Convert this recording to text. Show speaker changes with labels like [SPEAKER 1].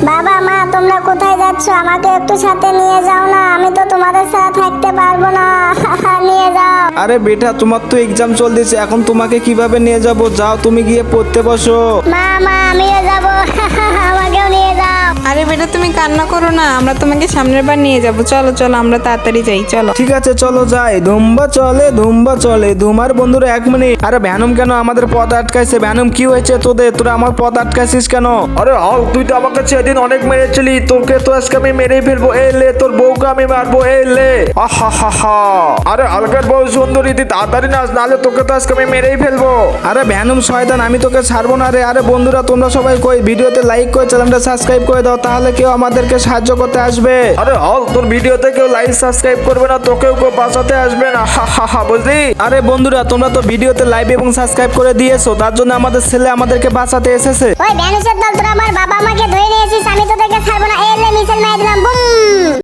[SPEAKER 1] বাবা মা তোমরা কোথায় যাচ্ছ? আমাকে একটু সাথে নিয়ে যাও না, আমি তো তোমাদের সাথে থাকতে পারবো না। নিয়ে যাও।
[SPEAKER 2] আরে বেটা, তোমার তো এক্সাম চলতেছে, এখন তোমাকে কিভাবে নিয়ে যাব? যাও তুমি গিয়ে পড়তে বসো।
[SPEAKER 1] মা আমিও যাবো। আমাকেও নিয়ে যাও।
[SPEAKER 3] আরে বেটা তুমি কান্না করো না, আমরা তোমাকে সামনের বার নিয়ে যাব। চলো চলো আমরা তাড়াতাড়ি যাই, চলো।
[SPEAKER 2] ঠিক আছে চলো যাই। ধুম্বা চলে ধুমার বন্ধুরা 1 মিনিট। আরে ভ্যানম কেন আমাদের পথ আটকাইছে? ভ্যানম কি হয়েছে তোদের? তোরা আমার পথ আটকাইছিস কেন? আরে হাল, তুই তো আমাকে সেদিন অনেক মেরেছিলি, তোকে তো আজকে আমি মেরেই ফেলবো। এই লে তোর বউকে আমি মারবো, এই লে। আহা। আরে হালকার বউ সুন্দরী, তুই তাড়াতাড়ি নাচ, নাহলে তোকে তো আজকে আমি মেরেই ফেলবো। আরে ভ্যানম শয়তান, আমি তোকে ছাড়বো না রে। আরে বন্ধুরা তোমরা সবাই কই, ভিডিওতে লাইক করে চ্যানেলটা সাবস্ক্রাইব করে দাও, তাহলে কেউ আমাদেরকে সাহায্য করতে আসবে। আরে হল, তোর ভিডিওতে কেউ লাইক সাবস্ক্রাইব করবে না, তোকেও কেউ বাঁচাতে আসবে না। হা বুঝলি? আরে বন্ধুরা তোমরা তো ভিডিওতে লাইক এবং সাবস্ক্রাইব করে দিয়েছো, তার জন্য আমাদের ছেলে আমাদেরকে বাঁচাতে এসেছে।
[SPEAKER 1] ওই ভ্যানুসের দল, তোরা আমার বাবা মাকে ধরে নিয়েছিস, আমি তোদেরকে ছাড়বো না। এই লে মিসাইল মেরে দিলাম, বুম।